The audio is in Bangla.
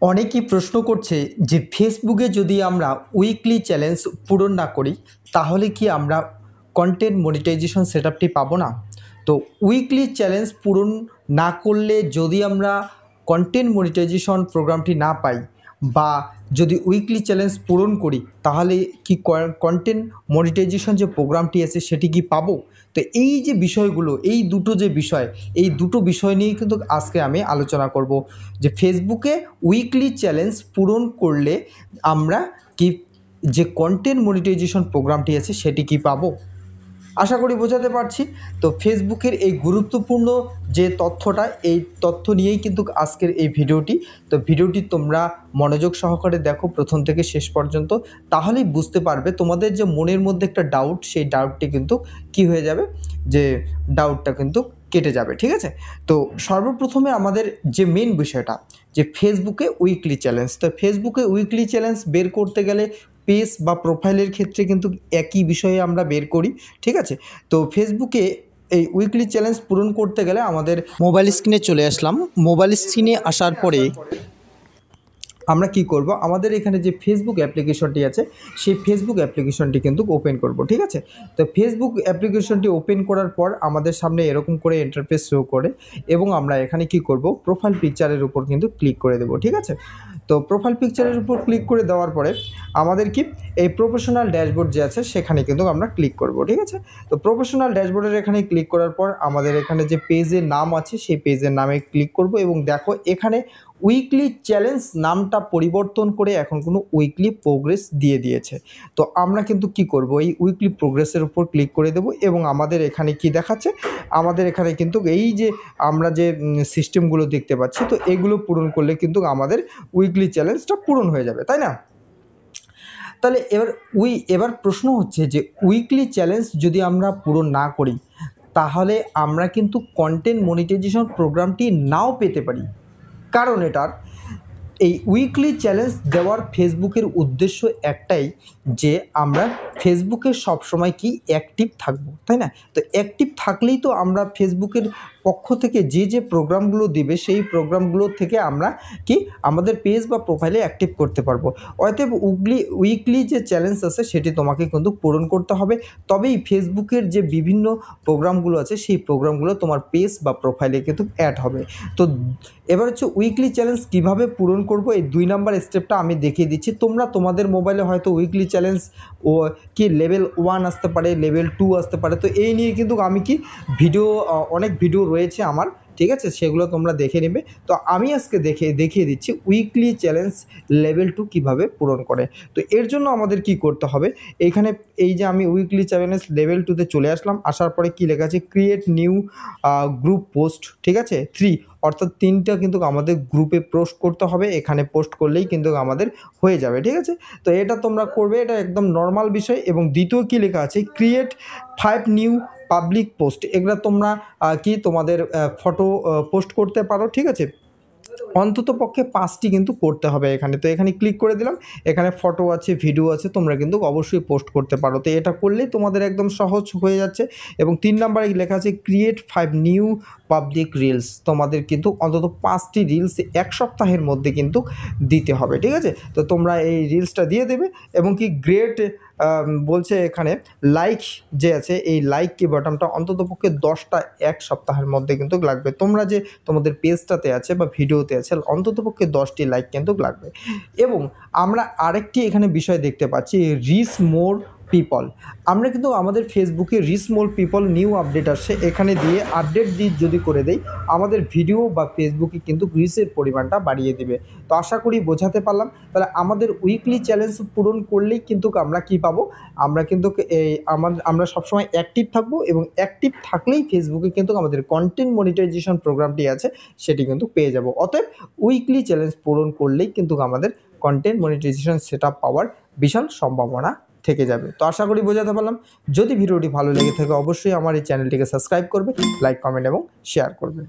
অনেকেই প্রশ্ন করছে যে ফেসবুকে যদি আমরা উইকলি চ্যালেঞ্জ পূরণ না করি তাহলে কি আমরা কন্টেন্ট মনিটাইজেশন সেটআপটি পাবো না। তো উইকলি চ্যালেঞ্জ পূরণ না করলে যদি আমরা কন্টেন্ট মনিটাইজেশন প্রোগ্রামটি না পাই বা যদি উইকলি চ্যালেঞ্জ পূরণ করি তাহলে কি কন্টেন্ট মনিটাইজেশন যে প্রোগ্রামটি আছে সেটি কি পাবো। তো এই যে বিষয়গুলো, এই দুটো বিষয় নিয়েই কিন্তু আজকে আমি আলোচনা করব যে ফেসবুকে উইকলি চ্যালেঞ্জ পূরণ করলে আমরা কি যে কন্টেন্ট মনিটাইজেশন প্রোগ্রামটি আছে সেটি কি পাবো। আশা করি বোঝাতে পারছি। তো ফেসবুকের এই গুরুত্বপূর্ণ যে তথ্যটা, এই তথ্য নিয়েই কিন্তু আজকের এই ভিডিওটি। তো ভিডিওটি তোমরা মনোযোগ সহকারে দেখো প্রথম থেকে শেষ পর্যন্ত, তাহলেই বুঝতে পারবে তোমাদের যে মনের মধ্যে একটা ডাউট, সেই ডাউটটি কিন্তু কি হয়ে যাবে, যে ডাউটটা কিন্তু কেটে যাবে। ঠিক আছে। তো সর্বপ্রথমে আমাদের যে মেন বিষয়টা যে ফেসবুকে উইকলি চ্যালেঞ্জ। তো ফেসবুকে উইকলি চ্যালেঞ্জ বের করতে গেলে পেজ বা প্রোফাইলের ক্ষেত্রে কিন্তু একই বিষয়ে আমরা বের করি। ঠিক আছে। তো ফেসবুকে এই উইকলি চ্যালেঞ্জ পূরণ করতে গেলে আমাদের মোবাইল স্ক্রিনে চলে আসলাম। মোবাইল স্ক্রিনে আসার পরে আমরা কি করব, আমাদের এখানে যে ফেসবুক অ্যাপ্লিকেশনটি আছে সেই ফেসবুক অ্যাপ্লিকেশনটি কিন্তু ওপেন করব। ঠিক আছে। তো ফেসবুক অ্যাপ্লিকেশনটি ওপেন করার পর আমাদের সামনে এরকম করে ইন্টারফেস শো করে এবং আমরা এখানে কি করব, প্রোফাইল পিকচারের উপর কিন্তু ক্লিক করে দেব। ঠিক আছে। তো প্রোফাইল পিকচারের উপর ক্লিক করে দেওয়ার পরে আমাদের কি এই প্রফেশনাল ড্যাশবোর্ড যে আছে সেখানে কিন্তু আমরা ক্লিক করব। ঠিক আছে। তো প্রফেশনাল ড্যাশবোর্ডের এখানে ক্লিক করার পর আমাদের এখানে যে পেজের নাম আছে সেই পেজের নামে ক্লিক করব এবং দেখো এখানে উইকলি চ্যালেঞ্জ নামটা পরিবর্তন করে এখন কোনো উইকলি প্রোগ্রেস দিয়ে দিয়েছে। তো আমরা কিন্তু কি করব, এই উইকলি প্রোগ্রেসের উপর ক্লিক করে দেব এবং আমাদের এখানে কি দেখাচ্ছে, আমাদের এখানে কিন্তু এই যে আমরা যে সিস্টেমগুলো দেখতে পাচ্ছি, তো এগুলো পূরণ করলে কিন্তু আমাদের উইকলি চ্যালেঞ্জটা পূরণ হয়ে যাবে, তাই না। তাহলে এবার প্রশ্ন হচ্ছে যে উইকলি চ্যালেঞ্জ যদি আমরা পূরণ না করি তাহলে আমরা কিন্তু কন্টেন্ট মনিটাইজেশন প্রোগ্রামটি নাও পেতে পারি। কারণ এটার এই উইকলি চ্যালেঞ্জ দেওয়ার ফেসবুকের উদ্দেশ্য একটাই, যে আমরা ফেসবুকে সবসময় কি অ্যাক্টিভ থাকব, তাই না। তো অ্যাক্টিভ থাকলেই তো আমরা ফেসবুকের পক্ষ থেকে যে প্রোগ্রামগুলো দিবে সেই প্রোগ্রামগুলো থেকে আমরা কি আমাদের পেজ বা প্রোফাইলে অ্যাক্টিভ করতে পারবো। অতএব উইকলি যে চ্যালেঞ্জ আছে সেটি তোমাকে কিন্তু পূরণ করতে হবে, তবেই ফেসবুকের যে বিভিন্ন প্রোগ্রামগুলো আছে সেই প্রোগ্রামগুলো তোমার পেজ বা প্রোফাইলে কিন্তু অ্যাড হবে। তো এবার হচ্ছে উইকলি চ্যালেঞ্জ কীভাবে পূরণ করব, এই 2 নাম্বার স্টেপটা আমি দেখিয়ে দিচ্ছি। তোমরা তোমাদের মোবাইলে হয়তো উইকলি চ্যালেঞ্জ ও কি লেভেল 1 আসতে পারে, লেভেল 2 আসতে পারে। তো এই নিয়ে কিন্তু আমি কি অনেক ভিডিও রয়েছে আমার, ঠিক আছে, সেগুলো তোমরা দেখে নেবে। তো আমি আজকে দেখিয়ে দিচ্ছি উইকলি চ্যালেঞ্জ লেভেল 2 কীভাবে পূরণ করে। তো এর জন্য আমাদের কি করতে হবে, এইখানে এই যে আমি উইকলি চ্যালেঞ্জ লেভেল 2তে চলে আসলাম। আসার পরে কি লেখা আছে, ক্রিয়েট নিউ গ্রুপ পোস্ট। ঠিক আছে, 3 অর্থাৎ 3টা কিন্তু আমাদের গ্রুপে পোস্ট করতে হবে। এখানে পোস্ট করলেই কিন্তু আমাদের হয়ে যাবে। ঠিক আছে। তো এটা তোমরা করবে, এটা একদম নর্মাল বিষয়। এবং দ্বিতীয় কি লেখা আছে, ক্রিয়েট 5 নিউ পাবলিক পোস্ট। এগুলো তোমরা কি তোমাদের ফটো পোস্ট করতে পারো। ঠিক আছে, অন্তত পক্ষে 5টি কিন্তু করতে হবে এখানে। তো এখানে ক্লিক করে দিলাম, এখানে ফটো আছে, ভিডিও আছে, তোমরা কিন্তু অবশ্যই পোস্ট করতে পারো। তো এটা করলেই তোমাদের একদম সহজ হয়ে যাচ্ছে। এবং 3 নাম্বারে লেখা আছে ক্রিয়েট 5 নিউ পাবলিক রিলস। তোমাদের কিন্তু অন্তত 5টি রিলস 1 সপ্তাহের মধ্যে কিন্তু দিতে হবে। ঠিক আছে। তো তোমরা এই রিলসটা দিয়ে দেবে এবং কি গ্রেট বলছে এখানে লাইক যে আছে, এই লাইক কি বাটনটা অন্ততপক্ষে 10টা 1 সপ্তাহের মধ্যে কিন্তু লাগবে। তোমরা যে তোমাদের পেজটাতে আছে বা ভিডিওতে আছে অন্ততপক্ষে 10টি লাইক কিন্তু লাগবে। এবং আমরা আরেকটি এখানে বিষয় দেখতে পাচ্ছি, রিচ মোর পিপল। আমরা কিন্তু আমাদের ফেসবুকে rich more people new update আসছে, এখানে দিয়ে আপডেট যদি করে দেই আমাদের ভিডিও বা ফেসবুকে কিন্তু রিচের পরিমাণটা বাড়িয়ে দিবে। তো আশা করি বোঝাতে পারলাম। তাহলে আমাদের উইকলি চ্যালেঞ্জ পূরণ করলেই কিন্তু আমরা কি পাবো, আমরা কিন্তু আমরা সবসময় অ্যাক্টিভ থাকবো এবং অ্যাক্টিভ থাকলেই ফেসবুকে কিন্তু আমাদের কন্টেন্ট মনিটাইজেশন প্রোগ্রামটি আছে সেটি কিন্তু পেয়ে যাব। অতএব উইকলি চ্যালেঞ্জ পূরণ করলেই কিন্তু আমাদের কন্টেন্ট মনিটাইজেশন সেটআপ পাওয়ার বিশাল সম্ভাবনা থেকে যাবে। তো আশা করি বোঝাতে পারলাম। যদি ভিডিওটি ভালো লেগে থাকে অবশ্যই আমার এই চ্যানেলটিকে সাবস্ক্রাইব করবে, লাইক, কমেন্ট এবং শেয়ার করবে।